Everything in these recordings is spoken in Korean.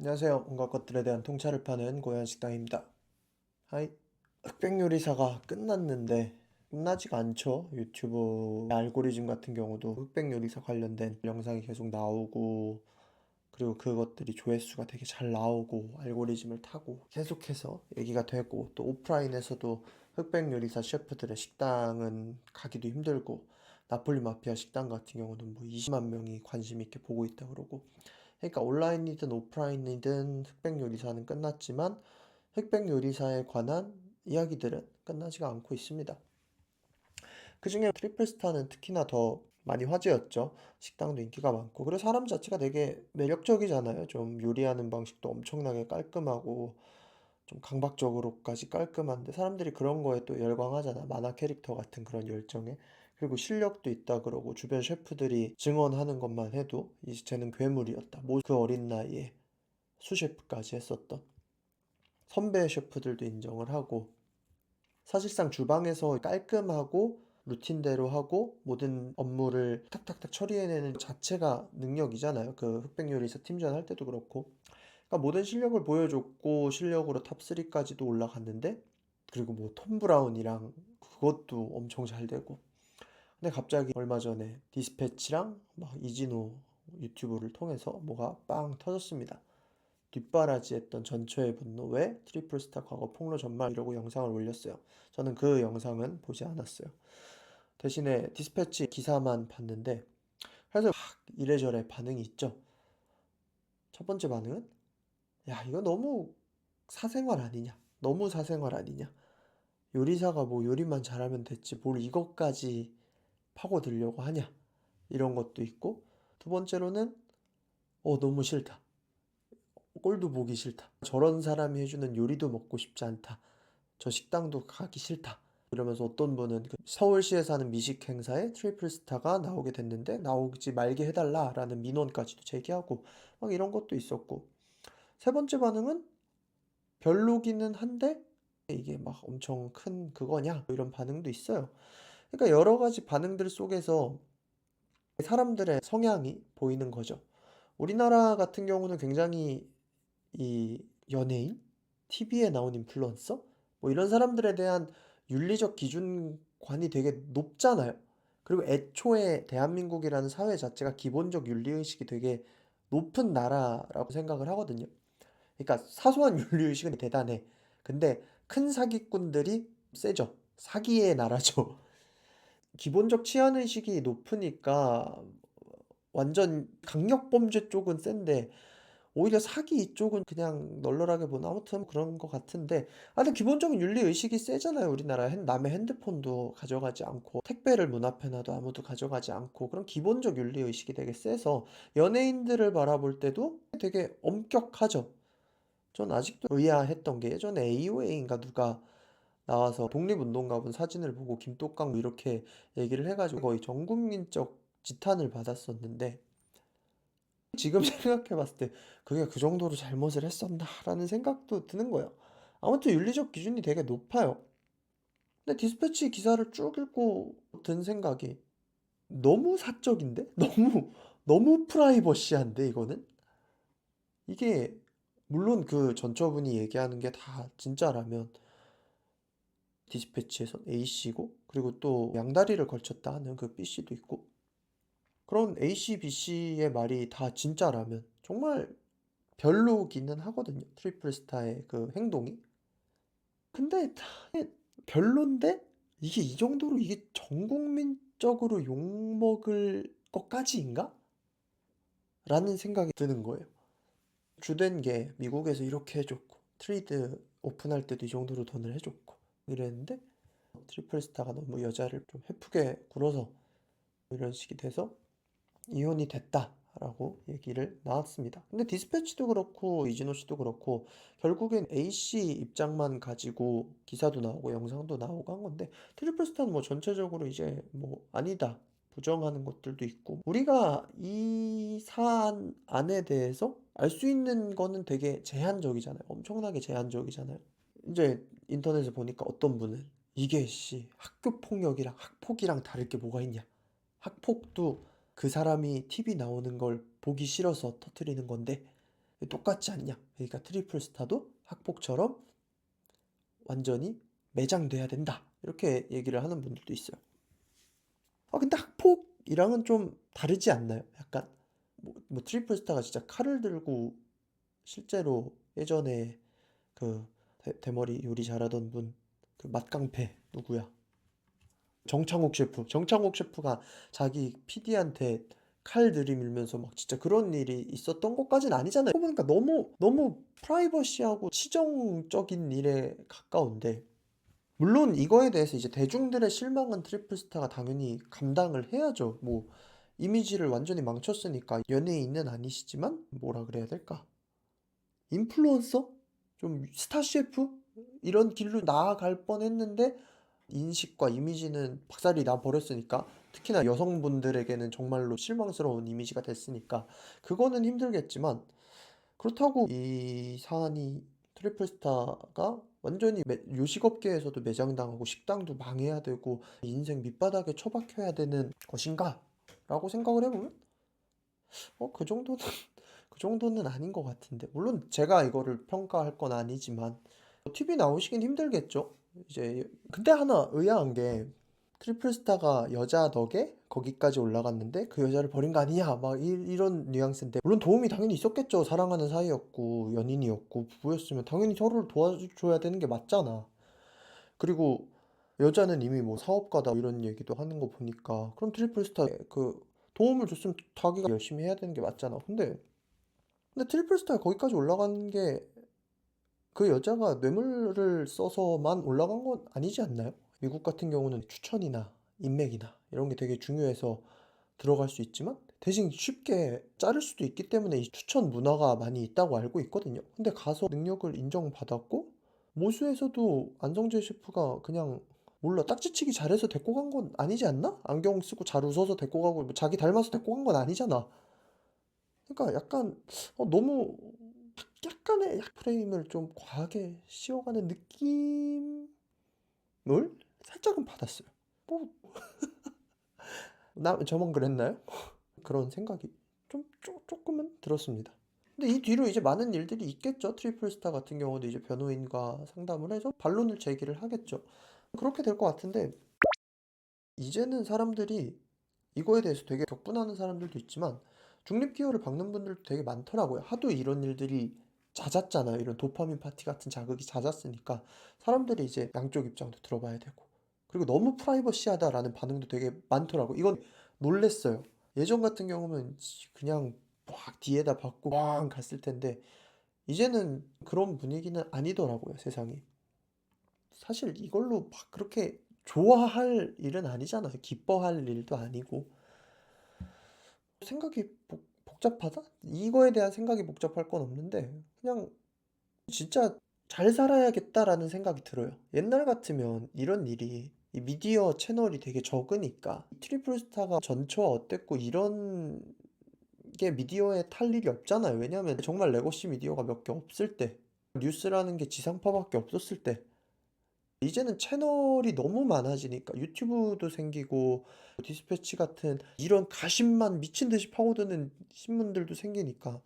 안녕하세요. 온갖 것들에 대한 통찰을 파는 고양식당입니다. 하이. 흑백 요리사가 끝났는데 끝나지가 않죠. 유튜브 알고리즘 같은 경우도 흑백 요리사 관련된 영상이 계속 나오고, 그리고 그것들이 조회수가 되게 잘 나오고 알고리즘을 타고 계속해서 얘기가 되고, 또 오프라인에서도 흑백 요리사 셰프들의 식당은 가기도 힘들고, 나폴리 마피아 식당 같은 경우는 뭐 20만 명이 관심 있게 보고 있다 그러고. 그러니까 온라인이든 오프라인이든 흑백 요리사는 끝났지만 흑백 요리사에 관한 이야기들은 끝나지가 않고 있습니다. 그중에 트리플스타는 특히나 더 많이 화제였죠. 식당도 인기가 많고, 그리고 사람 자체가 되게 매력적이잖아요. 좀 요리하는 방식도 엄청나게 깔끔하고 좀 강박적으로까지 깔끔한데, 사람들이 그런 거에 또 열광하잖아. 만화 캐릭터 같은 그런 열정에. 그리고 실력도 있다 그러고, 주변 셰프들이 증언하는 것만 해도 이 쟤는 괴물이었다. 뭐 그 어린 나이에 수셰프까지 했었던 선배 셰프들도 인정을 하고, 사실상 주방에서 깔끔하고 루틴대로 하고 모든 업무를 탁탁탁 처리해내는 자체가 능력이잖아요. 그 흑백요리사 팀전 할 때도 그렇고. 그러니까 모든 실력을 보여줬고 실력으로 탑3까지도 올라갔는데, 그리고 뭐 톰 브라운이랑 그것도 엄청 잘 되고. 근데 갑자기 얼마 전에 디스패치랑 막 이진호 유튜브를 통해서 뭐가 빵 터졌습니다. 뒷바라지했던 전초의 분노 왜 트리플스타 과거 폭로 전말 이러고 영상을 올렸어요. 저는 그 영상은 보지 않았어요. 대신에 디스패치 기사만 봤는데, 그래서 막 이래저래 반응이 있죠. 첫 번째 반응은, 야, 이거 너무 사생활 아니냐, 너무 사생활 아니냐, 요리사가 뭐 요리만 잘하면 됐지 뭘 이것까지 파고들려고 하냐, 이런 것도 있고. 두 번째로는, 너무 싫다, 꼴도 보기 싫다, 저런 사람이 해주는 요리도 먹고 싶지 않다, 저 식당도 가기 싫다, 이러면서 어떤 분은 그 서울시에 사는 미식 행사에 트리플 스타가 나오게 됐는데 나오지 말게 해달라라는 민원까지도 제기하고, 막 이런 것도 있었고. 세 번째 반응은, 별로기는 한데 이게 막 엄청 큰 그거냐, 이런 반응도 있어요. 그러니까 여러 가지 반응들 속에서 사람들의 성향이 보이는 거죠. 우리나라 같은 경우는 굉장히 이 연예인, TV에 나온 인플루언서, 뭐 이런 사람들에 대한 윤리적 기준관이 되게 높잖아요. 그리고 애초에 대한민국이라는 사회 자체가 기본적 윤리의식이 되게 높은 나라라고 생각을 하거든요. 그러니까 사소한 윤리의식은 대단해. 근데 큰 사기꾼들이 세죠. 사기의 나라죠. 기본적 치안의식이 높으니까 완전 강력범죄 쪽은 센데, 오히려 사기 이쪽은 그냥 널널하게 보나, 아무튼 그런 것 같은데. 근데 기본적인 윤리 의식이 세잖아요. 우리나라 남의 핸드폰도 가져가지 않고 택배를 문 앞에 놔도 아무도 가져가지 않고, 그런 기본적 윤리 의식이 되게 세서 연예인들을 바라볼 때도 되게 엄격하죠. 전 아직도 의아했던 게, 예전에 AOA인가 누가 나와서 독립운동가분 사진을 보고 김똑강 이렇게 얘기를 해가지고 거의 전국민적 지탄을 받았었는데, 지금 생각해봤을 때 그게 그 정도로 잘못을 했었나라는 생각도 드는 거예요. 아무튼 윤리적 기준이 되게 높아요. 근데 디스패치 기사를 쭉 읽고 든 생각이, 너무 사적인데? 너무 프라이버시한데, 이거는? 이게, 물론 그 전처분이 얘기하는 게 다 진짜라면 디스패치에선 A씨고, 그리고 또 양다리를 걸쳤다 하는 그 B씨도 있고, 그런 A씨, B씨의 말이 다 진짜라면 정말 별로기는 하거든요. 트리플 스타의 그 행동이. 근데 이게 별론데 이게 이 정도로 이게 전 국민적으로 욕먹을 것까지인가? 라는 생각이 드는 거예요. 주된 게 미국에서 이렇게 해줬고, 트레이드 오픈할 때도 이 정도로 돈을 해줬고 이랬는데, 트리플 스타가 너무 여자를 좀 헤프게 굴어서 이런 식이 돼서 이혼이 됐다라고 얘기를 나왔습니다. 근데 디스패치도 그렇고 이진호 씨도 그렇고 결국엔 A씨 입장만 가지고 기사도 나오고 영상도 나오고 한 건데, 트리플 스타는 뭐 전체적으로 이제 뭐 아니다 부정하는 것들도 있고, 우리가 이 사안 안에 대해서 알 수 있는 거는 되게 제한적이잖아요. 엄청나게 제한적이잖아요. 이제 인터넷에 보니까 어떤 분은, 이게 씨 학교 폭력이랑 학폭이랑 다를 게 뭐가 있냐, 학폭도 그 사람이 TV 나오는 걸 보기 싫어서 터트리는 건데 똑같지 않냐? 그러니까 트리플 스타도 학폭처럼 완전히 매장돼야 된다. 이렇게 얘기를 하는 분들도 있어요. 근데 학폭이랑은 좀 다르지 않나요? 약간 뭐 트리플 스타가 진짜 칼을 들고 실제로 예전에 그 대머리 요리 잘하던 분, 그 맛깡패 누구야? 정창욱 셰프가 자기 PD한테 칼 들이밀면서 막 진짜 그런 일이 있었던 것까지는 아니잖아요. 보니까 너무 프라이버시하고 치정적인 일에 가까운데, 물론 이거에 대해서 이제 대중들의 실망은 트리플 스타가 당연히 감당을 해야죠. 뭐 이미지를 완전히 망쳤으니까. 연예인은 아니시지만 뭐라 그래야 될까? 인플루언서? 좀 스타 셰프? 이런 길로 나아갈 뻔했는데 인식과 이미지는 박살이 나 버렸으니까, 특히나 여성분들에게는 정말로 실망스러운 이미지가 됐으니까 그거는 힘들겠지만, 그렇다고 이 사안이 트리플 스타가 완전히 요식업계에서도 매장당하고 식당도 망해야 되고 인생 밑바닥에 처박혀야 되는 것인가? 라고 생각을 해보면 그 정도는 그 정도는 아닌 것 같은데, 물론 제가 이거를 평가할 건 아니지만 TV 나오시긴 힘들겠죠. 이제 근데 하나 의아한 게, 트리플 스타가 여자 덕에 거기까지 올라갔는데 그 여자를 버린 거 아니냐 막 이런 뉘앙스인데, 물론 도움이 당연히 있었겠죠. 사랑하는 사이였고 연인이었고 부부였으면 당연히 서로를 도와줘야 되는 게 맞잖아. 그리고 여자는 이미 뭐 사업가다 이런 얘기도 하는 거 보니까, 그럼 트리플 스타 그 도움을 줬으면 자기가 열심히 해야 되는 게 맞잖아. 근데 트리플 스타가 거기까지 올라간 게 그 여자가 뇌물을 써서만 올라간 건 아니지 않나요? 미국 같은 경우는 추천이나 인맥이나 이런 게 되게 중요해서 들어갈 수 있지만 대신 쉽게 자를 수도 있기 때문에 이 추천 문화가 많이 있다고 알고 있거든요. 근데 가서 능력을 인정받았고, 모수에서도 안성재 셰프가 그냥 몰라 딱지치기 잘해서 데리고 간 건 아니지 않나? 안경 쓰고 잘 웃어서 데리고 가고 뭐 자기 닮아서 데리고 간 건 아니잖아. 그러니까 약간 너무 약간의 프레임을 좀 과하게 씌워가는 느낌을 살짝은 받았어요. 뭐 저만 그랬나요? 그런 생각이 조금은 들었습니다. 근데 이 뒤로 이제 많은 일들이 있겠죠. 트리플 스타 같은 경우도 이제 변호인과 상담을 해서 반론을 제기를 하겠죠. 그렇게 될 것 같은데, 이제는 사람들이 이거에 대해서 되게 격분하는 사람들도 있지만 중립 기여를 박는 분들도 되게 많더라고요. 하도 이런 일들이 잦았잖아요. 이런 도파민 파티 같은 자극이 잦았으니까 사람들이 이제 양쪽 입장도 들어봐야 되고, 그리고 너무 프라이버시하다라는 반응도 되게 많더라고요. 이건 놀랬어요. 예전 같은 경우는 그냥 막 뒤에다 박고 막 갔을 텐데 이제는 그런 분위기는 아니더라고요, 세상이. 사실 이걸로 막 그렇게 좋아할 일은 아니잖아요. 기뻐할 일도 아니고. 생각이 복잡하다? 이거에 대한 생각이 복잡할 건 없는데 그냥 진짜 잘 살아야겠다라는 생각이 들어요. 옛날 같으면 이런 일이, 이 미디어 채널이 되게 적으니까 트리플 스타가 전처와 어땠고 이런 게 미디어에 탈 일이 없잖아요. 왜냐하면 정말 레거시 미디어가 몇 개 없을 때, 뉴스라는 게 지상파밖에 없었을 때, 이제는 채널이 너무 많아지니까 유튜브도 생기고 디스패치 같은 이런 가십만 미친 듯이 파고드는 신문들도 생기니까,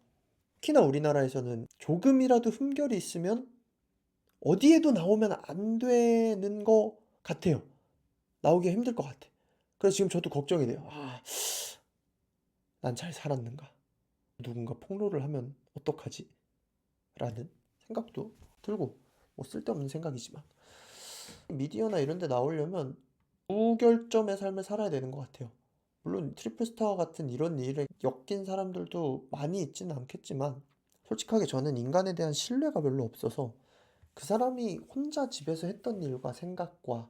특히나 우리나라에서는 조금이라도 흠결이 있으면 어디에도 나오면 안 되는 것 같아요. 나오기 힘들 것 같아. 그래서 지금 저도 걱정이 돼요. 난 잘 살았는가? 누군가 폭로를 하면 어떡하지? 라는 생각도 들고, 뭐 쓸데없는 생각이지만 미디어나 이런 데 나오려면 무결점의 삶을 살아야 되는 것 같아요. 물론 트리플 스타 같은 이런 일에 엮인 사람들도 많이 있지는 않겠지만, 솔직하게 저는 인간에 대한 신뢰가 별로 없어서 그 사람이 혼자 집에서 했던 일과 생각과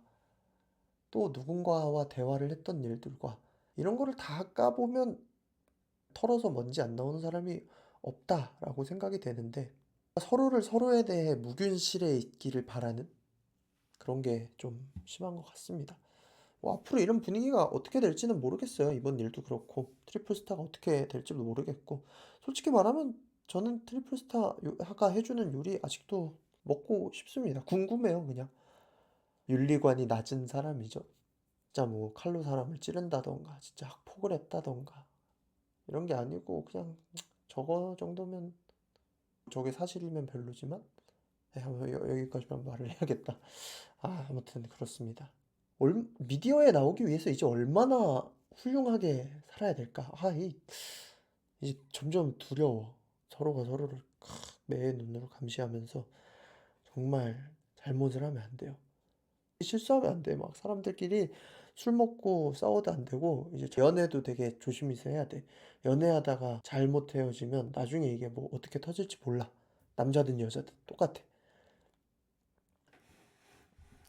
또 누군가와 대화를 했던 일들과 이런 거를 다 까보면 털어서 먼지 안 나오는 사람이 없다라고 생각이 되는데, 서로를 서로에 대해 무균실에 있기를 바라는 그런 게 좀 심한 것 같습니다. 뭐 앞으로 이런 분위기가 어떻게 될지는 모르겠어요. 이번 일도 그렇고 트리플 스타가 어떻게 될지도 모르겠고, 솔직히 말하면 저는 트리플 스타가 해주는 요리 아직도 먹고 싶습니다. 궁금해요, 그냥. 윤리관이 낮은 사람이죠. 진짜 뭐 칼로 사람을 찌른다던가 진짜 학폭을 했다던가 이런 게 아니고 그냥 저거 정도면 저게 사실이면 별로지만 여기까지만 말을 해야겠다. 아무튼 그렇습니다. 미디어에 나오기 위해서 이제 얼마나 훌륭하게 살아야 될까? 이제 점점 두려워. 서로가 서로를 매의 눈으로 감시하면서 정말 잘못을 하면 안 돼요. 실수하면 안 돼. 막 사람들끼리 술 먹고 싸워도 안 되고, 이제 연애도 되게 조심해서 해야 돼. 연애하다가 잘못 헤어지면 나중에 이게 뭐 어떻게 터질지 몰라. 남자든 여자든 똑같아.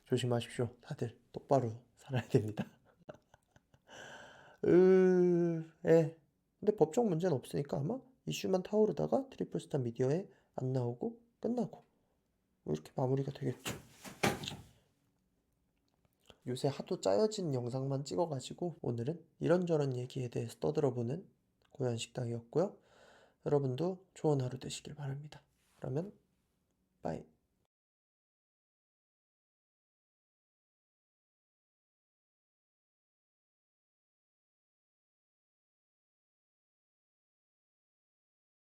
조심하십시오. 다들 똑바로 살아야 됩니다. 예. 근데 법적 문제는 없으니까 아마 이슈만 타오르다가 트리플스타 미디어에 안 나오고 끝나고 이렇게 마무리가 되겠죠. 요새 하도 짜여진 영상만 찍어가지고 오늘은 이런저런 얘기에 대해서 떠들어보는 고현식당이었고요. 여러분도 좋은 하루 되시길 바랍니다. 그러면 빠이.